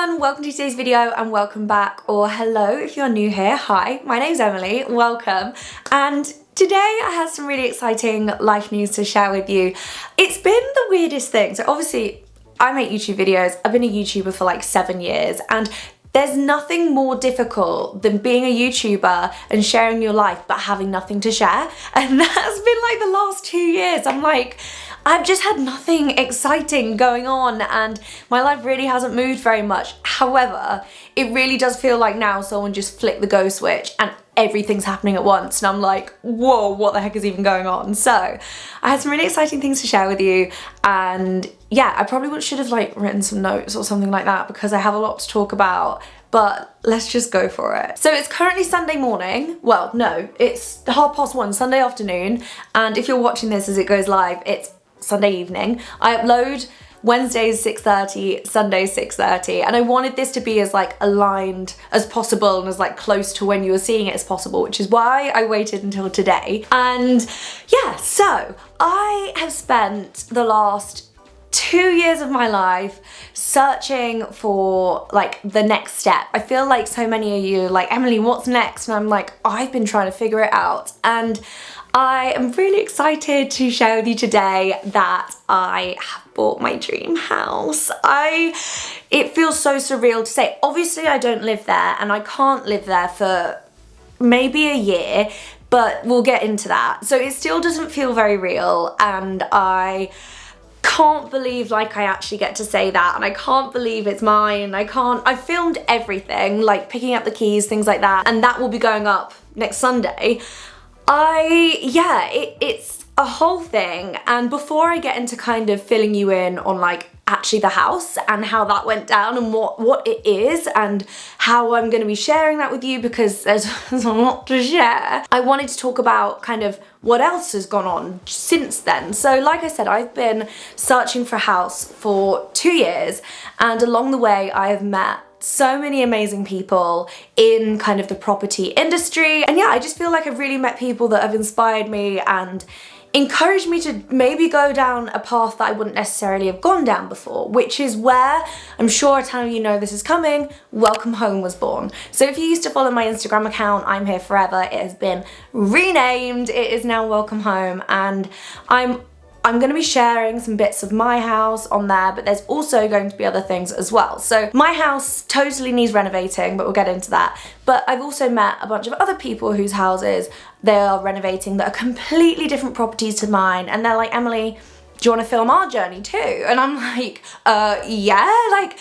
everyone, welcome to today's video and welcome back, or hello if you're new here. Hi, my name's Emily, welcome. And today I have some really exciting life news to share with you. It's been the weirdest thing. So obviously I make YouTube videos. I've been a YouTuber for like 7 years, and there's nothing more difficult than being a YouTuber and sharing your life but having nothing to share. And that's been like the last 2 years. I've just had nothing exciting going on and my life really hasn't moved very much. However, it really does feel like now someone just flicked the go switch and everything's happening at once, and I'm like, whoa, what the heck is even going on? So I had some really exciting things to share with you, and yeah, I probably should have like written some notes or something like that because I have a lot to talk about, but let's just go for it. So it's currently Sunday morning. Well, no, it's 1:30 Sunday afternoon, and if you're watching this as it goes live, it's Sunday evening. I upload Wednesdays 6:30, Sundays 6:30, and I wanted this to be as like aligned as possible and as like close to when you were seeing it as possible, which is why I waited until today. And yeah, so I have spent the last 2 years of my life searching for like the next step. I feel like so many of you are like, Emily, what's next? And I'm like, I've been trying to figure it out, and I am really excited to share with you today that I have bought my dream house. It feels so surreal to say. Obviously I don't live there and I can't live there for maybe a year, but we'll get into that. So it still doesn't feel very real, and I can't believe like I actually get to say that, and I can't believe it's mine. I filmed everything, like picking up the keys, things like that, and that will be going up next Sunday. It's a whole thing, and before I get into kind of filling you in on like actually the house and how that went down and what it is and how I'm going to be sharing that with you, because there's a lot to share, I wanted to talk about kind of what else has gone on since then. So like I said, I've been searching for a house for 2 years, and along the way I have met so many amazing people in kind of the property industry. And yeah, I just feel like I've really met people that have inspired me and encouraged me to maybe go down a path that I wouldn't necessarily have gone down before, which is where, I'm sure a ton of you know this is coming, Welcome Home was born. So if you used to follow my Instagram account, I'm Here Forever, it has been renamed. It is now Welcome Home, and I'm going to be sharing some bits of my house on there, but there's also going to be other things as well. So my house totally needs renovating, but we'll get into that. But I've also met a bunch of other people whose houses they are renovating that are completely different properties to mine, and they're like, Emily, do you want to film our journey too? And I'm like, yeah, like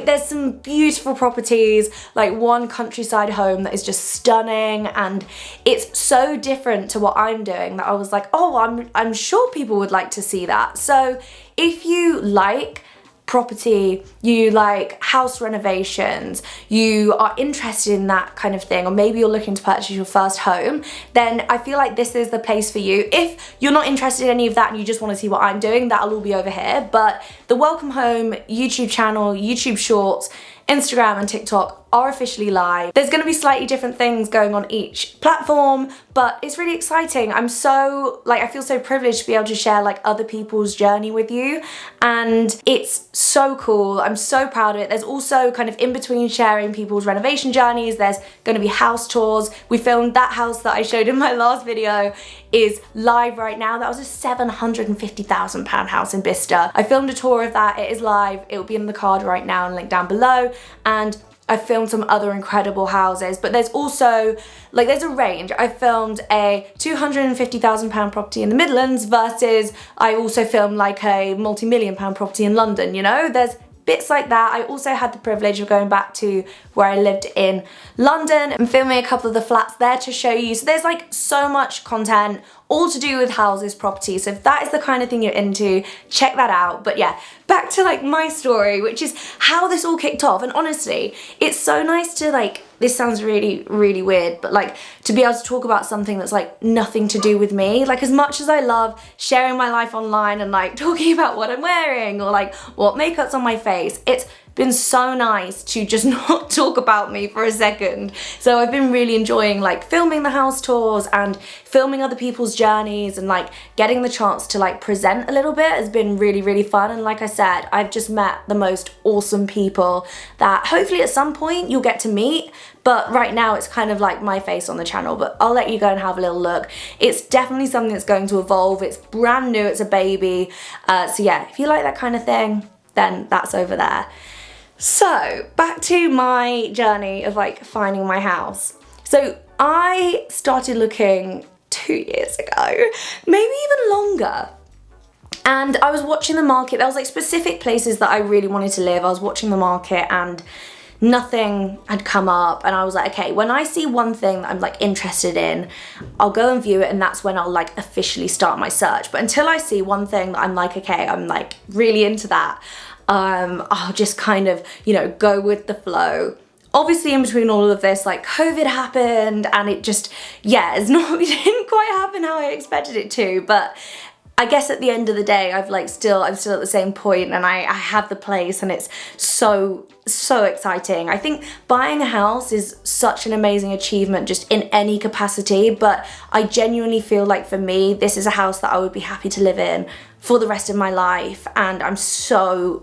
there's some beautiful properties, like one countryside home that is just stunning, and it's so different to what I'm doing that I was like, oh, I'm sure people would like to see that. So if you like property, you like house renovations, you are interested in that kind of thing, or maybe you're looking to purchase your first home, then I feel like this is the place for you. If you're not interested in any of that and you just want to see what I'm doing, that'll all be over here. But the Welcome Home YouTube channel, YouTube Shorts, Instagram and TikTok are officially live. There's going to be slightly different things going on each platform, but it's really exciting. I feel so privileged to be able to share like other people's journey with you, and it's so cool. I'm so proud of it. There's also kind of in between sharing people's renovation journeys, there's going to be house tours. We filmed that house that I showed in my last video is live right now. That was a £750,000 house in Bicester. I filmed a tour of that. It is live. It will be in the card right now and linked down below. And I filmed some other incredible houses, but there's also, like, there's a range. I filmed a £250,000 property in the Midlands versus I also filmed like a multi-million-pound property in London, you know? There's bits like that. I also had the privilege of going back to where I lived in London and filming a couple of the flats there to show you. So there's like so much content all to do with houses, property. So if that is the kind of thing you're into, check that out. But yeah, back to like my story, which is how this all kicked off. And honestly, it's so nice to like, this sounds really, really weird, but like to be able to talk about something that's like nothing to do with me. Like as much as I love sharing my life online and like talking about what I'm wearing or like what makeup's on my face, it's been so nice to just not talk about me for a second. So I've been really enjoying like filming the house tours and filming other people's journeys, and like getting the chance to like present a little bit has been really, really fun. And like I said, I've just met the most awesome people that hopefully at some point you'll get to meet. But right now it's kind of like my face on the channel, but I'll let you go and have a little look. It's definitely something that's going to evolve. It's brand new, it's a baby. So yeah, if you like that kind of thing, then that's over there. So back to my journey of like finding my house. So I started looking 2 years ago, maybe even longer. And I was watching the market. There was like specific places that I really wanted to live. I was watching the market and nothing had come up, and I was like, okay, when I see one thing that I'm like interested in, I'll go and view it, and that's when I'll like officially start my search. But until I see one thing that I'm like, okay, I'm like really into that, I'll just kind of, you know, go with the flow. Obviously in between all of this, like COVID happened, and it just, yeah, it didn't quite happen how I expected it to, but I guess at the end of the day, I'm still at the same point, and I have the place, and it's so exciting. I think buying a house is such an amazing achievement just in any capacity, but I genuinely feel like for me, this is a house that I would be happy to live in for the rest of my life, and I'm so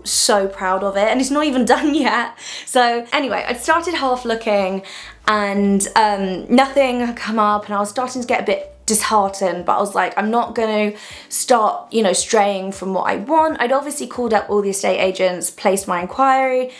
proud of it, and it's not even done yet. So anyway, I'd started half looking, and nothing had come up, and I was starting to get a bit disheartened, but I was like, I'm not gonna start, you know, straying from what I want. I'd obviously called up all the estate agents, placed my inquiry,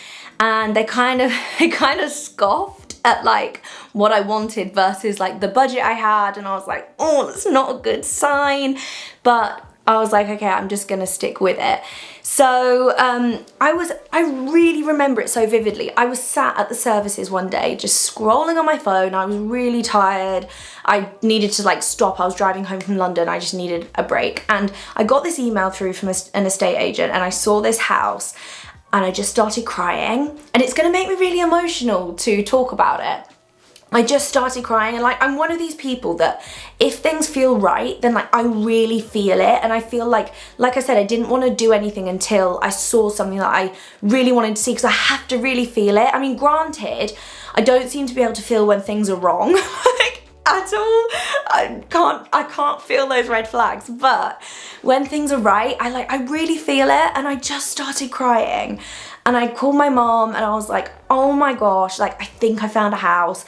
and they kind of scoffed at like what I wanted versus like the budget I had, and I was like, oh, that's not a good sign. But I was like, okay, I'm just gonna stick with it. So I really remember it so vividly. I was sat at the services one day just scrolling on my phone. I was really tired. I needed to like stop. I was driving home from London. I just needed a break. And I got this email through from an estate agent, and I saw this house, and I just started crying. And it's gonna make me really emotional to talk about it. I just started crying, and like, I'm one of these people that if things feel right, then like I really feel it. And I feel like I said, I didn't want to do anything until I saw something that I really wanted to see, because I have to really feel it. I mean, granted, I don't seem to be able to feel when things are wrong, like at all. I can't feel those red flags, but when things are right, I really feel it. And I just started crying, and I called my mom, and I was like, oh my gosh, like I think I found a house.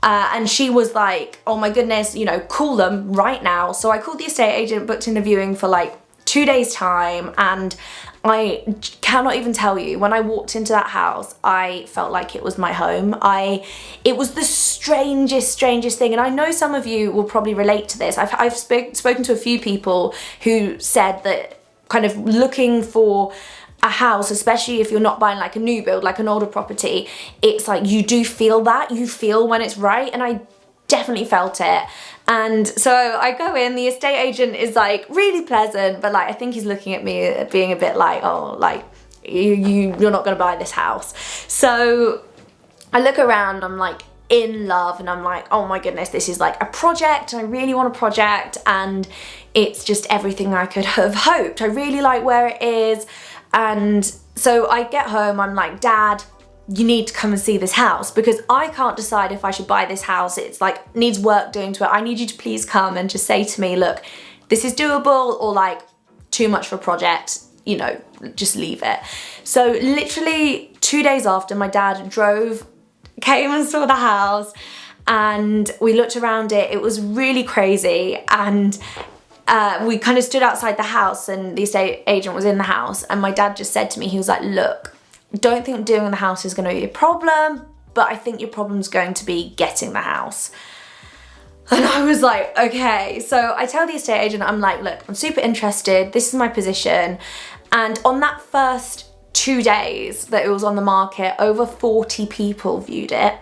And she was like, oh my goodness, you know, call them right now. So I called the estate agent, booked in a viewing for like 2 days time, and I cannot even tell you, when I walked into that house, I felt like it was my home. It was the strangest thing, and I know some of you will probably relate to this. I've spoken to a few people who said that kind of looking for a house, especially if you're not buying like a new build, like an older property, it's like you do feel that, you feel when it's right, and I definitely felt it. And so I go in, the estate agent is like really pleasant, but like I think he's looking at me being a bit like, oh, like you're not gonna buy this house. So I look around, I'm like in love, and I'm like, oh my goodness, this is like a project, I really want a project, and it's just everything I could have hoped. I really like where it is. And so I get home, I'm like, Dad, you need to come and see this house, because I can't decide if I should buy this house. It's like needs work doing to it. I need you to please come and just say to me, look, this is doable, or like too much for a project, you know, just leave it. So literally 2 days after, my dad came and saw the house, and we looked around it. It was really crazy, and we kind of stood outside the house, and the estate agent was in the house, and my dad just said to me, he was like, look, don't think doing the house is going to be a problem, but I think your problem's going to be getting the house. And I was like, okay. So I tell the estate agent, I'm like, look, I'm super interested, this is my position. And on that first 2 days that it was on the market, over 40 people viewed it.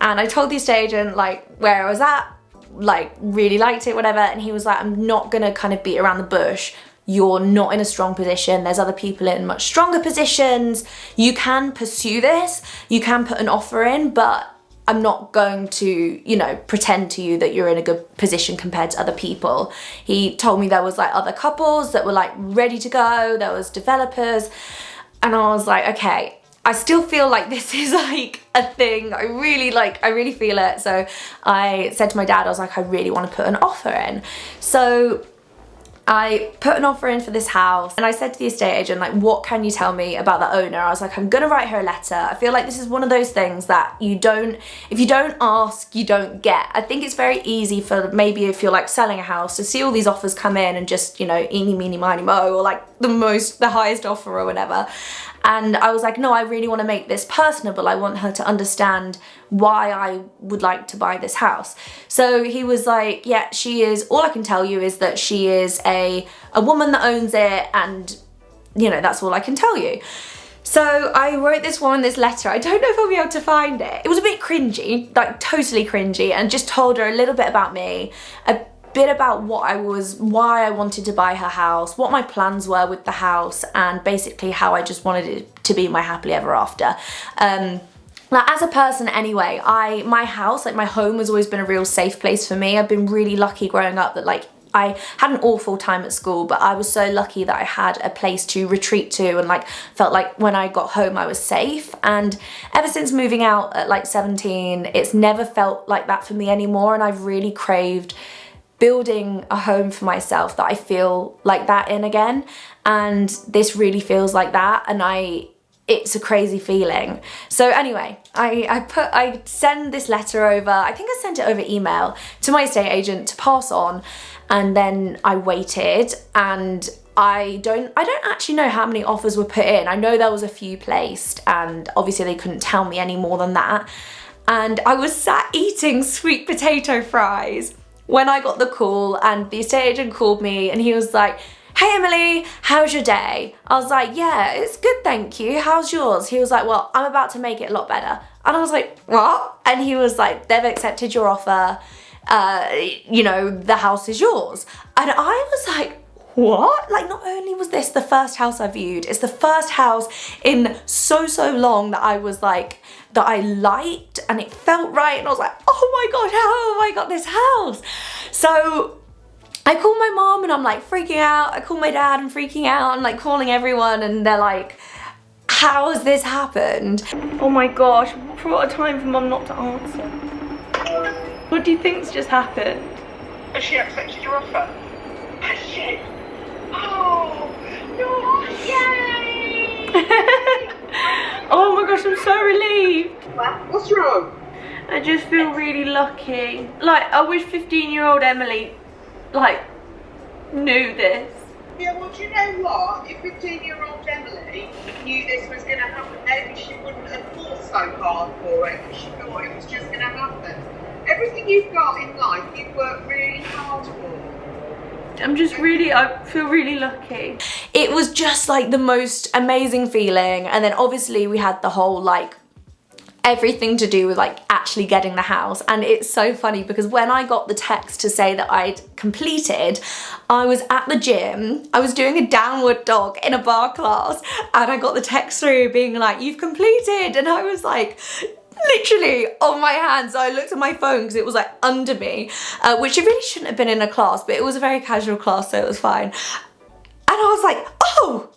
And I told the estate agent like where I was at, like really liked it, whatever, and he was like, I'm not gonna kind of beat around the bush. You're not in a strong position. There's other people in much stronger positions. You can pursue this, you can put an offer in, but I'm not going to, you know, pretend to you that you're in a good position compared to other people. He told me there was like other couples that were like ready to go, there was developers, and I was like, okay. I still feel like this is like a thing. I really feel it. So I said to my dad, I was like, I really want to put an offer in. So I put an offer in for this house, and I said to the estate agent, like, what can you tell me about the owner? I was like, I'm gonna write her a letter. I feel like this is one of those things that if you don't ask, you don't get. I think it's very easy for, maybe if you're like selling a house, to see all these offers come in and just, you know, eeny, meeny, miny, mo, or like the highest offer or whatever. And I was like, no, I really want to make this personable. I want her to understand why I would like to buy this house. So he was like, yeah, she is, all I can tell you is that she is a woman that owns it, and, you know, that's all I can tell you. So I wrote this woman this letter. I don't know if I'll be able to find it. It was a bit cringy, like totally cringy, and just told her a little bit about me, a bit about why I wanted to buy her house, what my plans were with the house, and basically how I just wanted it to be my happily ever after. Like, as a person anyway, my house, like my home, has always been a real safe place for me. I've been really lucky growing up that, like, I had an awful time at school, but I was so lucky that I had a place to retreat to, and like felt like when I got home I was safe. And ever since moving out at like 17, it's never felt like that for me anymore, and I've really craved building a home for myself that I feel like that in again, and this really feels like that, and it's a crazy feeling. So anyway, I send this letter over, I think I sent it over email to my estate agent to pass on, and then I waited, and I don't actually know how many offers were put in. I know there was a few placed, and obviously they couldn't tell me any more than that. And I was sat eating sweet potato fries when I got the call, and the estate agent called me, and he was like, hey Emily, how's your day? I was like, yeah, it's good, thank you. How's yours? He was like, well, I'm about to make it a lot better. And I was like, what? And he was like, they've accepted your offer. You know, the house is yours. And I was like, what? Like, not only was this the first house I viewed, it's the first house in so long that I was like, that I liked, and it felt right, and I was like, oh my god, how have I got this house? So I called my mom, and I'm like freaking out. I called my dad, and freaking out. I'm like calling everyone, and they're like, how has this happened? Oh my gosh, what a time for mom not to answer. What do you think's just happened? Has she accepted your offer? Has she? Oh, no, yay! Oh my gosh, I'm so relieved. What's wrong? I just feel really lucky. Like, I wish 15-year-old Emily, like, knew this. Yeah, well, do you know what? If 15-year-old Emily knew this was going to happen, maybe she wouldn't have fought so hard for it, because she thought it was just going to happen. Everything you've got in life, you've worked really hard for. I feel really lucky. It was just like the most amazing feeling. And then obviously we had the whole like everything to do with like actually getting the house. And it's so funny because when I got the text to say that I'd completed, I was at the gym, I was doing a downward dog in a bar class, and I got the text through being like, you've completed. And I was like, literally on my hands. So I looked at my phone because it was like under me, which it really shouldn't have been in a class, but it was a very casual class, so it was fine. And I was like, oh,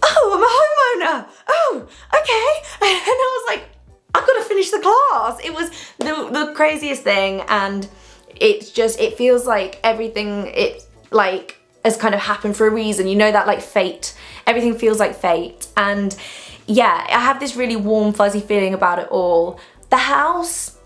I'm a homeowner. Oh, okay. And I was like, I've got to finish the class. It was the craziest thing, and it's just, it feels like everything, it like has kind of happened for a reason. You know, that like fate, everything feels like fate. And yeah, I have this really warm, fuzzy feeling about it all. The house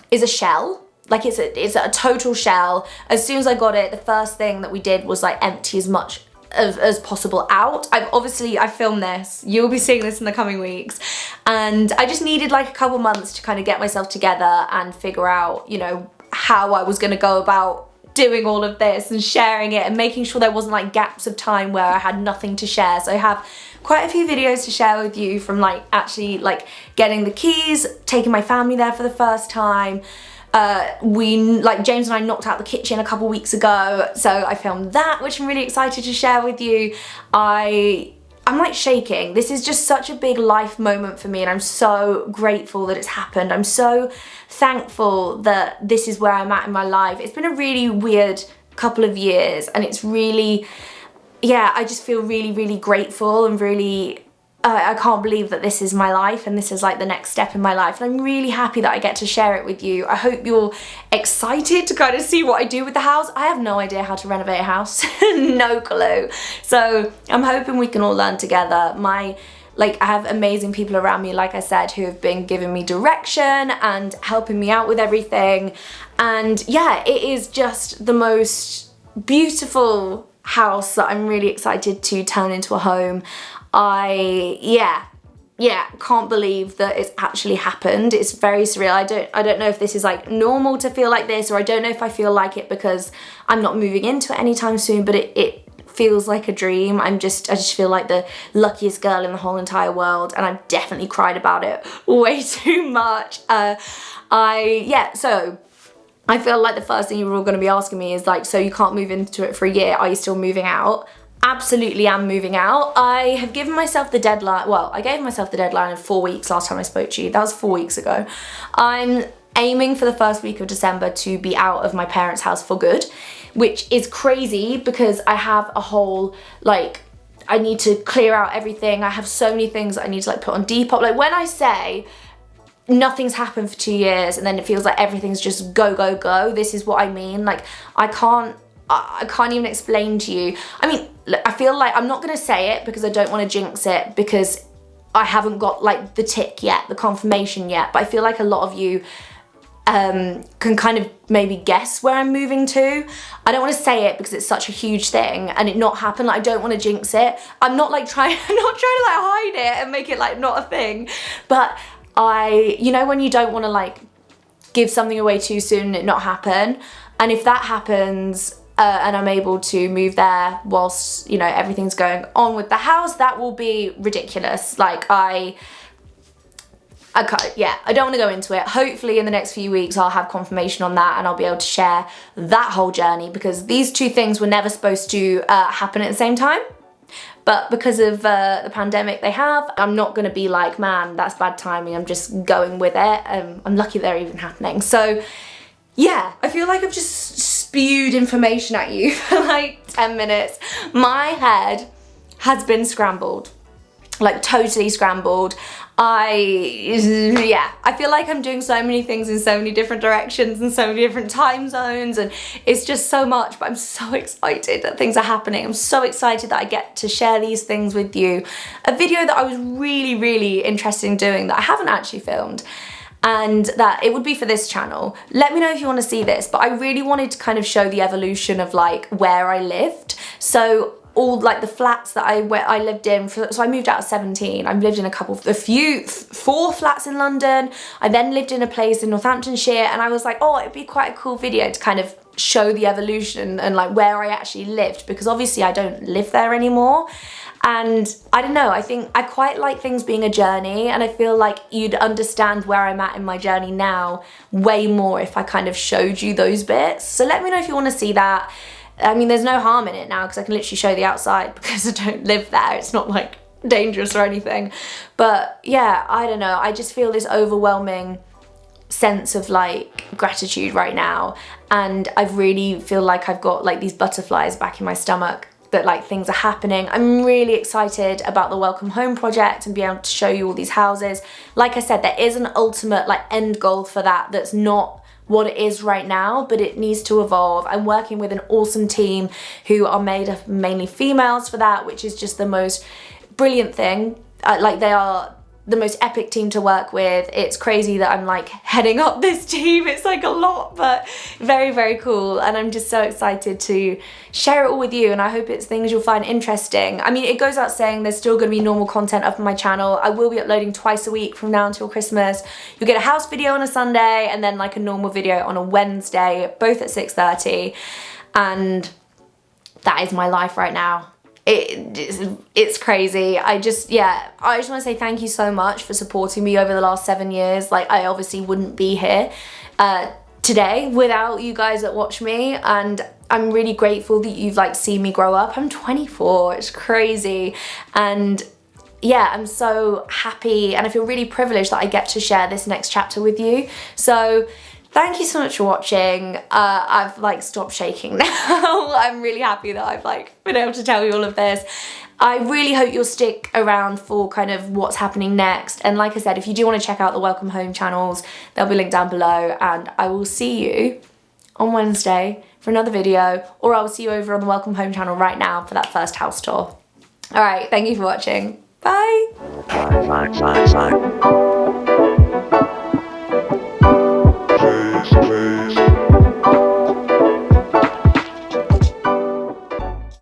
is a shell. Like it's a total shell. As soon as I got it, the first thing that we did was like empty as much as possible out. I filmed this. You'll be seeing this in the coming weeks. And I just needed like a couple months to kind of get myself together and figure out, you know, how I was gonna go about doing all of this and sharing it and making sure there wasn't like gaps of time where I had nothing to share. So I have quite a few videos to share with you from like actually like getting the keys, taking my family there for the first time. James and I knocked out the kitchen a couple weeks ago, so I filmed that, which I'm really excited to share with you. I'm like shaking. This is just such a big life moment for me, and I'm so grateful that it's happened. I'm so thankful that this is where I'm at in my life. It's been a really weird couple of years, and it's really, yeah, I just feel really, really grateful and really I can't believe that this is my life and this is like the next step in my life, and I'm really happy that I get to share it with you. I hope you're excited to kind of see what I do with the house. I have no idea how to renovate a house, no clue. So I'm hoping we can all learn together. I have amazing people around me, like I said, who have been giving me direction and helping me out with everything. And yeah, it is just the most beautiful house that I'm really excited to turn into a home. Can't believe that it's actually happened. It's very surreal. I don't know if this is like normal to feel like this, or I don't know if I feel like it because I'm not moving into it anytime soon, but it feels like a dream. I just feel like the luckiest girl in the whole entire world, and I've definitely cried about it way too much. So I feel like the first thing you're all going to be asking me is like, so you can't move into it for a year, are you still moving out? Absolutely am moving out. I have given myself the deadline, well, I gave myself the deadline of 4 weeks last time I spoke to you. That was 4 weeks ago. I'm aiming for the first week of December to be out of my parents' house for good, which is crazy because I have a whole, like, I need to clear out everything. I have so many things that I need to like put on Depop. Like when I say nothing's happened for 2 years and then it feels like everything's just go, go, go, this is what I mean. Like I can't even explain to you. I mean, look, I feel like I'm not gonna say it because I don't want to jinx it, because I haven't got like the tick yet, the confirmation yet, but I feel like a lot of you can kind of maybe guess where I'm moving to. I don't want to say it because it's such a huge thing and it not happen. Like I don't want to jinx it. I'm not trying to like hide it and make it like not a thing, but you know when you don't want to like give something away too soon and it not happen, and if that happens and I'm able to move there whilst, you know, everything's going on with the house, that will be ridiculous. Like I don't want to go into it. Hopefully in the next few weeks I'll have confirmation on that and I'll be able to share that whole journey, because these two things were never supposed to happen at the same time. But because of the pandemic they have, I'm not going to be like, man, that's bad timing. I'm just going with it. I'm lucky they're even happening. So yeah, I feel like I've just spewed information at you for like 10 minutes. My head has been scrambled, like totally scrambled. I feel like I'm doing so many things in so many different directions and so many different time zones, and it's just so much, but I'm so excited that things are happening. I'm so excited that I get to share these things with you. A video that I was really, really interested in doing that I haven't actually filmed, and that it would be for this channel. Let me know if you want to see this, but I really wanted to kind of show the evolution of like where I lived. So all like the flats that I lived in, so I moved out at 17. I've lived in 4 flats in London. I then lived in a place in Northamptonshire, and I was like, oh, it'd be quite a cool video to kind of show the evolution and like where I actually lived, because obviously I don't live there anymore. And I don't know, I think I quite like things being a journey, and I feel like you'd understand where I'm at in my journey now way more if I kind of showed you those bits. So let me know if you want to see that. I mean, there's no harm in it now because I can literally show the outside because I don't live there. It's not like dangerous or anything. But yeah, I don't know. I just feel this overwhelming sense of like gratitude right now. And I really feel like I've got like these butterflies back in my stomach that like things are happening. I'm really excited about the Welcome Home project and being able to show you all these houses. Like I said, there is an ultimate like end goal for that that's not what it is right now, but it needs to evolve. I'm working with an awesome team who are made of mainly females for that, which is just the most brilliant thing. Like they are the most epic team to work with. It's crazy that I'm like heading up this team. It's like a lot, but very, very cool. And I'm just so excited to share it all with you. And I hope it's things you'll find interesting. I mean, it goes out saying there's still gonna be normal content up on my channel. I will be uploading twice a week from now until Christmas. You'll get a house video on a Sunday and then like a normal video on a Wednesday, both at 6:30. And that is my life right now. It's crazy. I just want to say thank you so much for supporting me over the last 7 years. Like I obviously wouldn't be here today without you guys that watch me, and I'm really grateful that you've like seen me grow up. I'm 24, it's crazy. And yeah, I'm so happy and I feel really privileged that I get to share this next chapter with you. So thank you so much for watching. I've like stopped shaking now. I'm really happy that I've like been able to tell you all of this. I really hope you'll stick around for kind of what's happening next. And like I said, if you do want to check out the Welcome Home channels, they'll be linked down below. And I will see you on Wednesday for another video, or I will see you over on the Welcome Home channel right now for that first house tour. All right, thank you for watching. Bye.